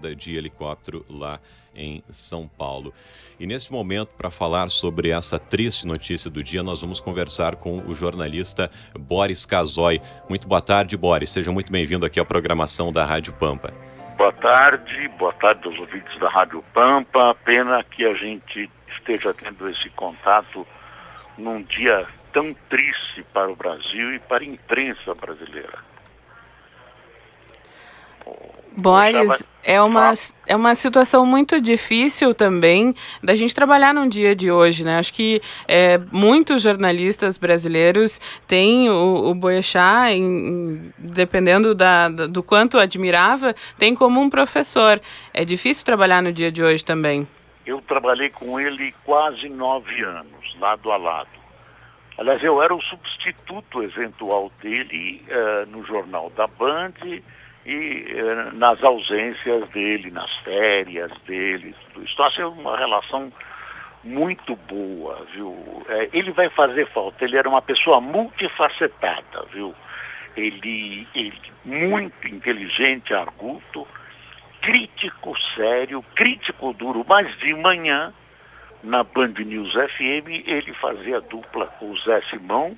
queda de helicóptero lá em São Paulo. E neste momento, para falar sobre essa triste notícia do dia, nós vamos conversar com o jornalista Boris Casoy. Muito boa tarde, Boris. Seja muito bem-vindo aqui à programação da Rádio Pampa. Boa tarde aos ouvintes da Rádio Pampa. Pena que a gente esteja tendo esse contato num dia tão triste para o Brasil e para a imprensa brasileira. Boris, é uma situação muito difícil também da gente trabalhar num dia de hoje, né? Acho que muitos jornalistas brasileiros têm o Boechat, dependendo do quanto admirava, tem como um professor. É difícil trabalhar no dia de hoje também. Eu trabalhei com ele quase 9 anos, lado a lado. Aliás, eu era o substituto eventual dele no Jornal da Band e nas ausências dele, nas férias dele, tudo isso. Então, é uma relação muito boa, viu? Ele vai fazer falta, ele era uma pessoa multifacetada, viu? Ele muito inteligente, arguto, crítico sério, crítico duro, mas de manhã, na Band News FM, ele fazia dupla com o Zé Simão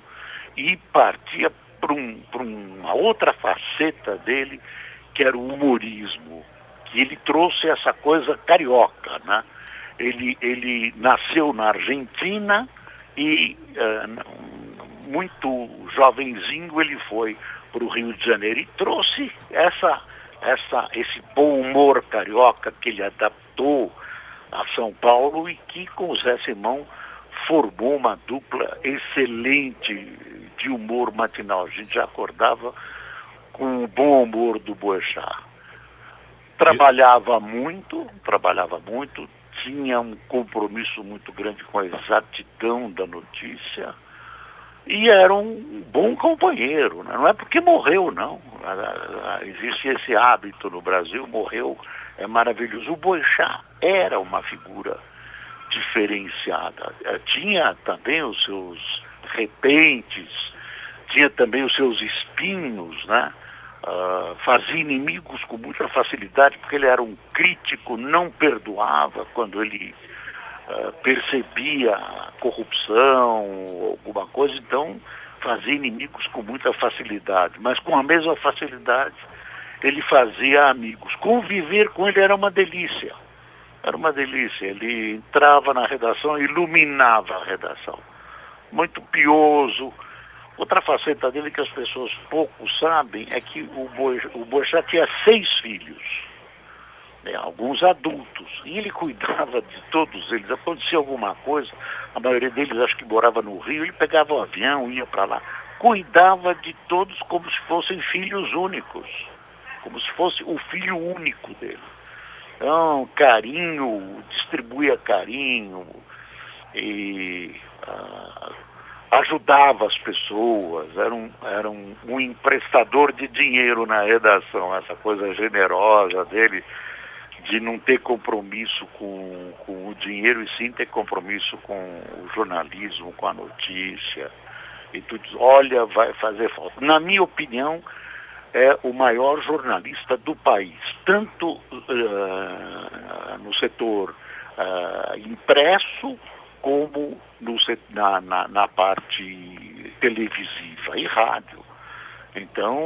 e partia para uma outra faceta dele, que era o humorismo, que ele trouxe essa coisa carioca, né? Ele nasceu na Argentina e muito jovenzinho ele foi para o Rio de Janeiro e trouxe esse bom humor carioca que ele adaptou a São Paulo e que com o Zé Simão formou uma dupla excelente de humor matinal. A gente já acordava com o bom humor do Boechat. Trabalhava muito, tinha um compromisso muito grande com a exatidão da notícia e era um bom companheiro, né? Não é porque morreu, não. Existe esse hábito no Brasil, morreu, é maravilhoso. O Boechat era uma figura diferenciada. Tinha também os seus repentes, tinha também os seus espinhos, né? Fazia inimigos com muita facilidade, porque ele era um crítico, não perdoava quando ele percebia corrupção ou alguma coisa, então fazia inimigos com muita facilidade, mas com a mesma facilidade ele fazia amigos. Conviver com ele era uma delícia. Era uma delícia. Ele entrava na redação, iluminava a redação. Muito pioso. Outra faceta dele que as pessoas pouco sabem é que o Boechat tinha 6 filhos, né, alguns adultos, e ele cuidava de todos eles. Acontecia alguma coisa, a maioria deles acho que morava no Rio, ele pegava o avião, ia para lá, cuidava de todos como se fossem filhos únicos, como se fosse o filho único dele. Então, carinho, distribuía carinho e ajudava as pessoas, era um emprestador de dinheiro na redação, essa coisa generosa dele de não ter compromisso com o dinheiro e sim ter compromisso com o jornalismo, com a notícia e tudo. Olha, vai fazer falta. Na minha opinião, é o maior jornalista do país, tanto no setor impresso como na parte televisiva e rádio. Então,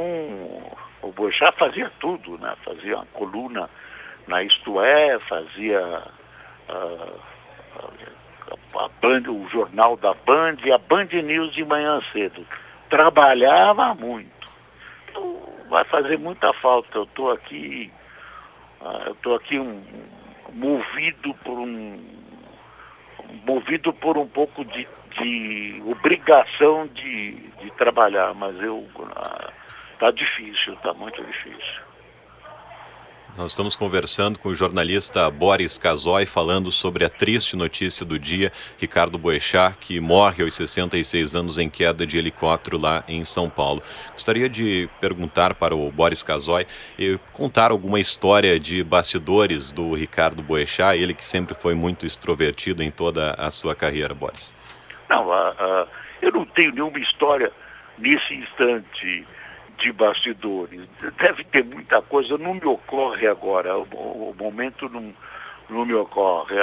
o Boechat fazia tudo, né? Fazia uma coluna na Isto É, fazia a Band, o jornal da Band e a Band News de manhã cedo. Trabalhava muito. Então, vai fazer muita falta. Eu estou aqui movido por um pouco de obrigação de trabalhar, mas está difícil, está muito difícil. Nós estamos conversando com o jornalista Boris Casoy, falando sobre a triste notícia do dia, Ricardo Boechat, que morre aos 66 anos em queda de helicóptero lá em São Paulo. Gostaria de perguntar para o Boris Casoy e contar alguma história de bastidores do Ricardo Boechat, ele que sempre foi muito extrovertido em toda a sua carreira, Boris. Não, eu não tenho nenhuma história nesse instante de bastidores. Deve ter muita coisa, não me ocorre agora, o momento não me ocorre.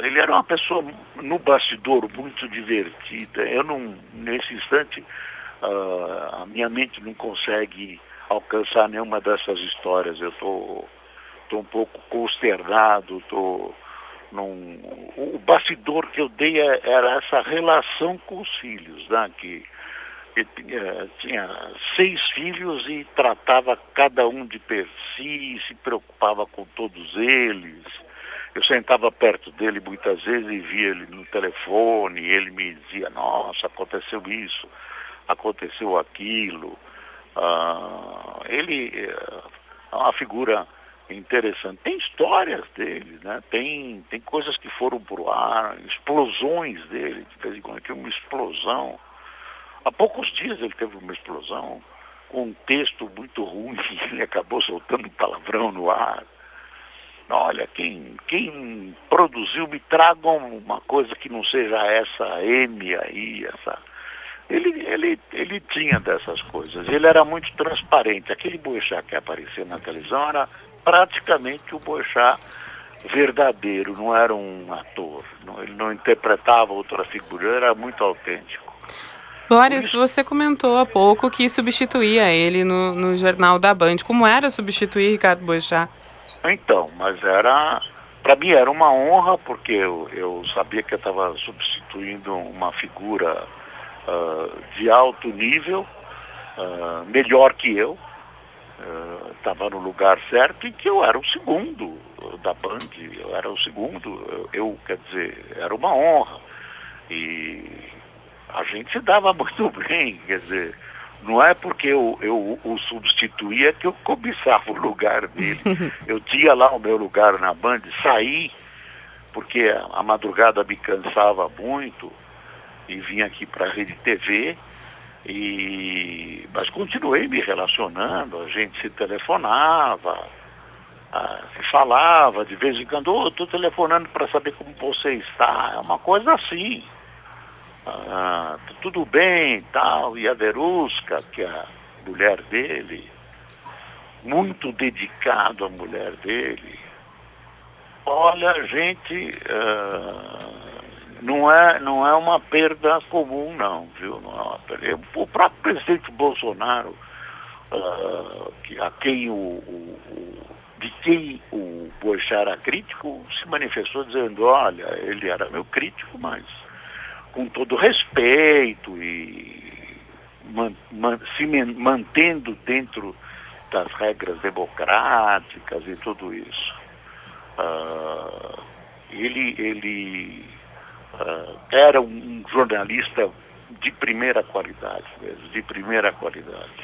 Ele era uma pessoa no bastidor muito divertida. Eu não, nesse instante, a minha mente não consegue alcançar nenhuma dessas histórias. Eu tô um pouco consternado, o bastidor que eu dei era essa relação com os filhos, né? Que tinha 6 filhos e tratava cada um de per si, se preocupava com todos eles. Eu sentava perto dele muitas vezes e via ele no telefone, e ele me dizia, nossa, aconteceu isso, aconteceu aquilo. Ele é uma figura interessante. Tem histórias dele, né? Tem coisas que foram pro ar, explosões dele, de vez em quando tinha uma explosão. Há poucos dias ele teve uma explosão com um texto muito ruim, ele acabou soltando um palavrão no ar. Olha, quem produziu, me tragam uma coisa que não seja essa M aí, essa... Ele tinha dessas coisas, ele era muito transparente. Aquele Boechat que aparecia na televisão era praticamente o Boechat verdadeiro, não era um ator, ele não interpretava outra figura, era muito autêntico. Boris, você comentou há pouco que substituía ele no Jornal da Band. Como era substituir Ricardo Boechat? Então, mas para mim era uma honra, porque eu sabia que eu estava substituindo uma figura de alto nível, melhor que eu, estava no lugar certo, e que eu era o segundo da Band, eu era o segundo, quer dizer, era uma honra. E a gente se dava muito bem, quer dizer, não é porque eu o substituía que eu cobiçava o lugar dele. Eu tinha lá o meu lugar na Band, saí, porque a madrugada me cansava muito, e vim aqui para a Rede TV, mas continuei me relacionando, a gente se telefonava, se falava, de vez em quando, estou telefonando para saber como você está, é uma coisa assim. Tudo bem, tal, e a Verusca, que é a mulher dele, muito dedicado à mulher dele. Olha, a gente, não é uma perda comum, não, viu? Não é uma perda. O próprio presidente Bolsonaro, de quem o Boechat era crítico, se manifestou dizendo, olha, ele era meu crítico, mas com todo respeito e se mantendo dentro das regras democráticas e tudo isso. Ele era um jornalista de primeira qualidade mesmo, de primeira qualidade.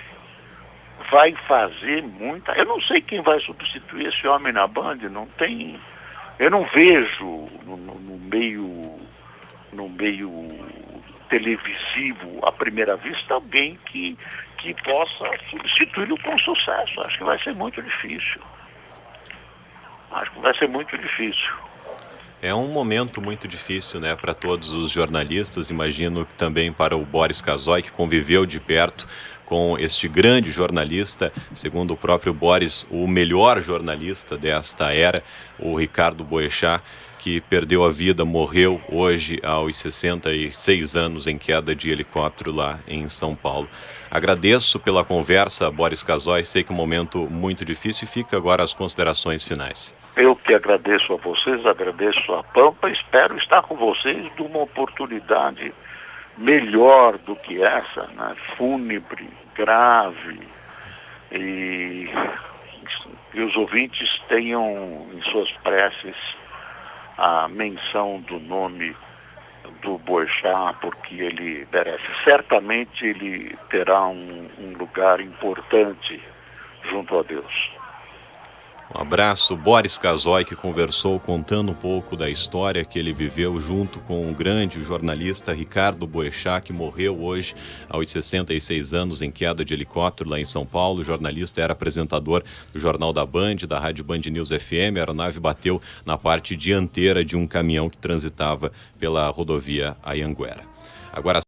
Vai fazer muita... Eu não sei quem vai substituir esse homem na Band, não tem... Eu não vejo no meio televisivo, à primeira vista, alguém que possa substituí-lo com sucesso. Acho que vai ser muito difícil. É um momento muito difícil, né, para todos os jornalistas. Imagino que também para o Boris Casoy, que conviveu de perto com este grande jornalista, segundo o próprio Boris, o melhor jornalista desta era, o Ricardo Boechat, que perdeu a vida, morreu hoje aos 66 anos em queda de helicóptero lá em São Paulo. Agradeço pela conversa, Boris Casoy, sei que é um momento muito difícil, e fica agora as considerações finais. Eu que agradeço a vocês, agradeço a Pampa, espero estar com vocês numa oportunidade melhor do que essa, né? Fúnebre, grave, e os ouvintes tenham em suas preces a menção do nome do Boechat, porque ele merece. Certamente ele terá um lugar importante junto a Deus. Um abraço, Boris Casoy, que conversou contando um pouco da história que ele viveu junto com o grande jornalista Ricardo Boechat, que morreu hoje aos 66 anos em queda de helicóptero lá em São Paulo. O jornalista era apresentador do Jornal da Band, da Rádio Band News FM. A aeronave bateu na parte dianteira de um caminhão que transitava pela rodovia Anhanguera. Agora